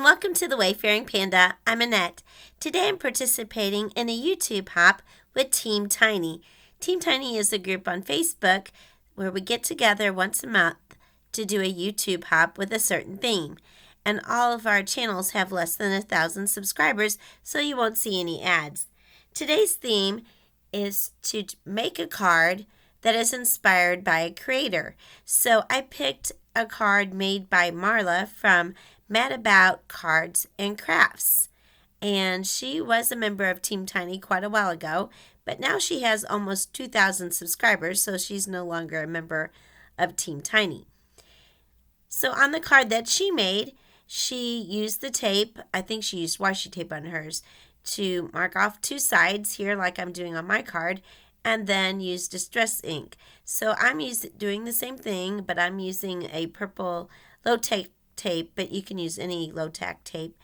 welcome to the Wayfaring Panda. I'm Annette. Today I'm participating in a YouTube hop with Team Tiny. Team Tiny is a group on Facebook where we get together once a month to do a YouTube hop with a certain theme. And all of our channels have less than 1,000 subscribers, so you won't see any ads. Today's theme is to make a card that is inspired by a creator. So I picked a card made by Marla from Mad About Cards and Crafts. And she was a member of Team Tiny quite a while ago, but now she has almost 2,000 subscribers, so she's no longer a member of Team Tiny. So on the card that she made, she used the tape, I think she used washi tape on hers, to mark off two sides here like I'm doing on my card, and then use distress ink. So I'm doing the same thing, but I'm using a purple low-tack tape, but you can use any low-tack tape.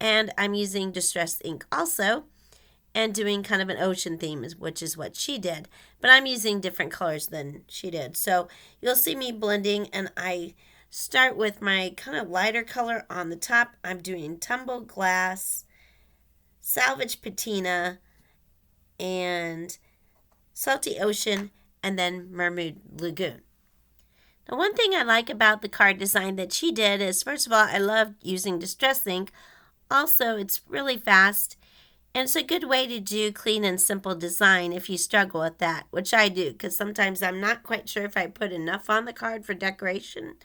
And I'm using distress ink also, and doing kind of an ocean theme, which is what she did. But I'm using different colors than she did. So you'll see me blending, and I start with my kind of lighter color on the top. I'm doing Tumbled Glass, Salvaged Patina, and Salty Ocean, and then Mermaid Lagoon. Now, one thing I like about the card design that she did is, first of all, I love using distress ink. Also, it's really fast, and it's a good way to do clean and simple design if you struggle with that, which I do, because sometimes I'm not quite sure if I put enough on the card for decoration.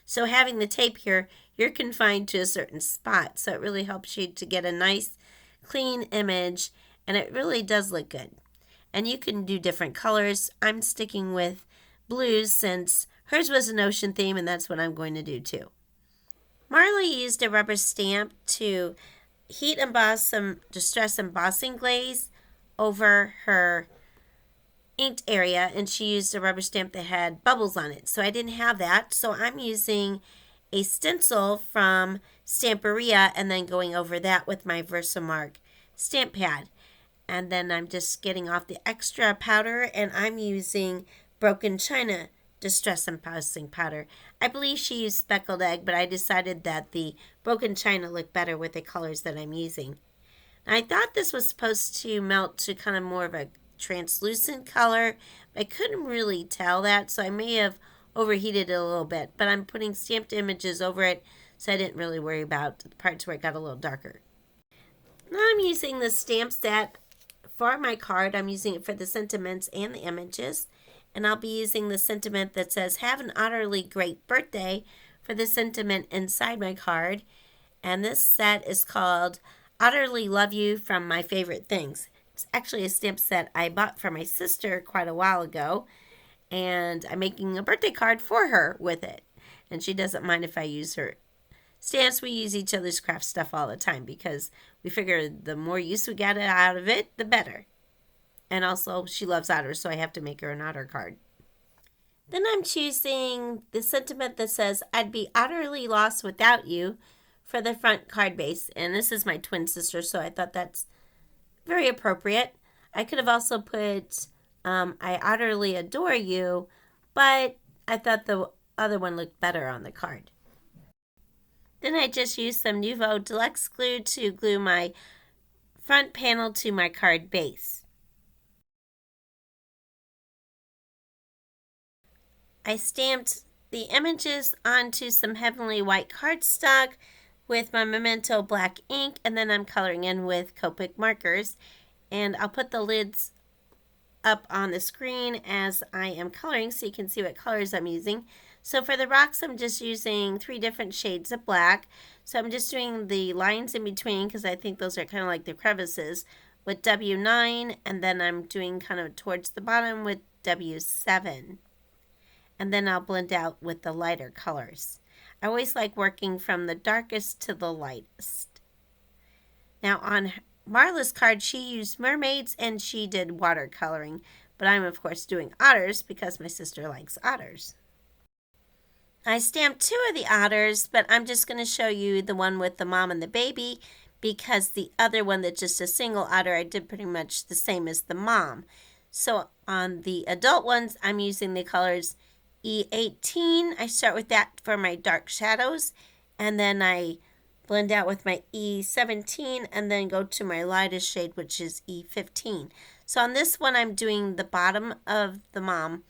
So having the tape here, you're confined to a certain spot, so it really helps you to get a nice, clean image, and it really does look good. And you can do different colors. I'm sticking with blues since hers was an ocean theme, and that's what I'm going to do too. Marla used a rubber stamp to heat emboss some distress embossing glaze over her inked area, and she used a rubber stamp that had bubbles on it. So I didn't have that, so I'm using a stencil from Stamperia and then going over that with my VersaMark stamp pad. And then I'm just getting off the extra powder, and I'm using Broken China Distress Embossing Powder. I believe she used Speckled Egg, but I decided that the Broken China looked better with the colors that I'm using. Now, I thought this was supposed to melt to kind of more of a translucent color, but I couldn't really tell that, so I may have overheated it a little bit. But I'm putting stamped images over it, so I didn't really worry about the parts where it got a little darker. Now I'm using the stamp set for my card. I'm using it for the sentiments and the images. And I'll be using the sentiment that says, "Have an utterly great birthday," for the sentiment inside my card. And this set is called Otterly Love You from My Favorite Things. It's actually a stamp set I bought for my sister quite a while ago. And I'm making a birthday card for her with it. And she doesn't mind if I use her stamps. We use each other's craft stuff all the time because we figure the more use we get out of it, the better. And also, she loves otters, so I have to make her an otter card. Then I'm choosing the sentiment that says, "I'd be utterly lost without you," for the front card base. And this is my twin sister, so I thought that's very appropriate. I could have also put, "I utterly adore you," but I thought the other one looked better on the card. Then I just used some Nuvo Deluxe glue to glue my front panel to my card base. I stamped the images onto some Heavenly White cardstock with my Memento black ink, and then I'm coloring in with Copic Markers. And I'll put the lids up on the screen as I am coloring so you can see what colors I'm using. So for the rocks, I'm just using 3 different shades of black. So I'm just doing the lines in between because I think those are kind of like the crevices with W9, and then I'm doing kind of towards the bottom with W7. And then I'll blend out with the lighter colors. I always like working from the darkest to the lightest. Now on Marla's card, she used mermaids and she did watercoloring, but I'm of course doing otters because my sister likes otters. I stamped 2 of the otters, but I'm just going to show you the one with the mom and the baby because the other one that's just a single otter, I did pretty much the same as the mom. So on the adult ones, I'm using the colors E18. I start with that for my dark shadows, and then I blend out with my E17 and then go to my lightest shade, which is E15. So on this one, I'm doing the bottom of the mom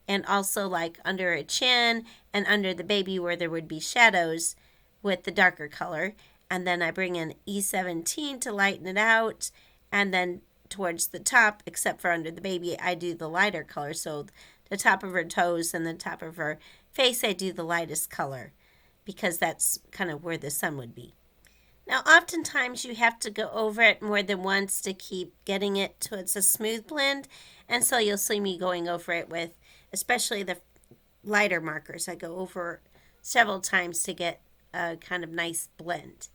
and also like under her chin and under the baby where there would be shadows with the darker color. And then I bring in E17 to lighten it out. And then towards the top, except for under the baby, I do the lighter color. So the top of her toes and the top of her face, I do the lightest color because that's kind of where the sun would be. Now, oftentimes you have to go over it more than once to keep getting it to it's a smooth blend. And so you'll see me going over it with, especially the lighter markers. I go over several times to get a kind of nice blend.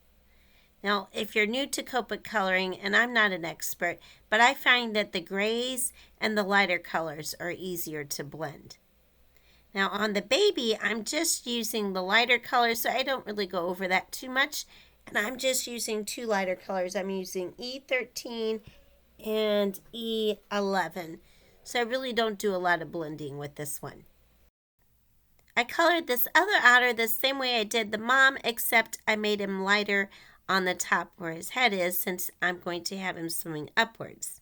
Now, if you're new to Copic coloring, and I'm not an expert, but I find that the grays and the lighter colors are easier to blend. Now, on the baby, I'm just using the lighter colors, so I don't really go over that too much. And I'm just using two lighter colors. I'm using E13 and E11. So I really don't do a lot of blending with this one. I colored this other otter the same way I did the mom, except I made him lighter on the top where his head is, since I'm going to have him swimming upwards.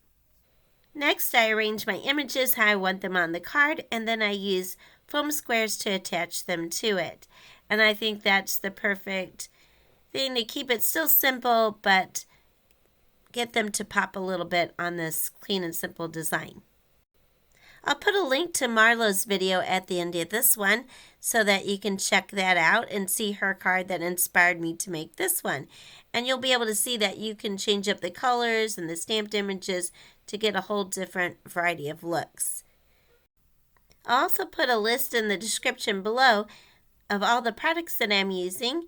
Next, I arrange my images how I want them on the card, and then I use foam squares to attach them to it. And I think that's the perfect thing to keep it still simple, but get them to pop a little bit on this clean and simple design. I'll put a link to Marlo's video at the end of this one so that you can check that out and see her card that inspired me to make this one. And you'll be able to see that you can change up the colors and the stamped images to get a whole different variety of looks. I'll also put a list in the description below of all the products that I'm using.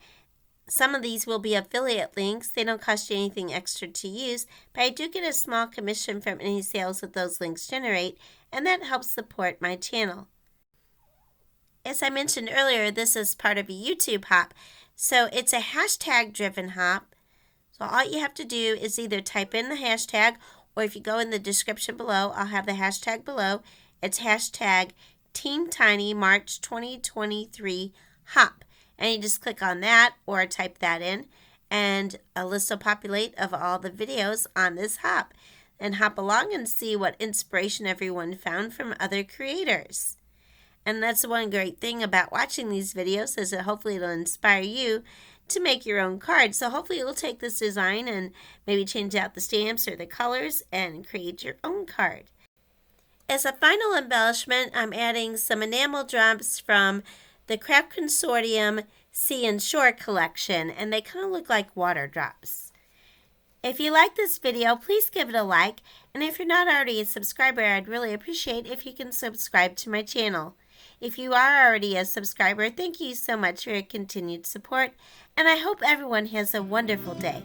Some of these will be affiliate links. They don't cost you anything extra to use, but I do get a small commission from any sales that those links generate, and that helps support my channel. As I mentioned earlier, this is part of a YouTube hop, so it's a hashtag-driven hop. So all you have to do is either type in the hashtag, or if you go in the description below, I'll have the hashtag below. It's hashtag Team Tiny March 2023 hop. And you just click on that or type that in, and a list will populate of all the videos on this hop. And hop along and see what inspiration everyone found from other creators. And that's the one great thing about watching these videos, is that hopefully it'll inspire you to make your own card. So hopefully you'll take this design and maybe change out the stamps or the colors and create your own card. As a final embellishment, I'm adding some enamel drops from the Craft Consortium Sea and Shore collection, and they kind of look like water drops. If you like this video, please give it a like, and if you're not already a subscriber, I'd really appreciate if you can subscribe to my channel. If you are already a subscriber, thank you so much for your continued support, and I hope everyone has a wonderful day.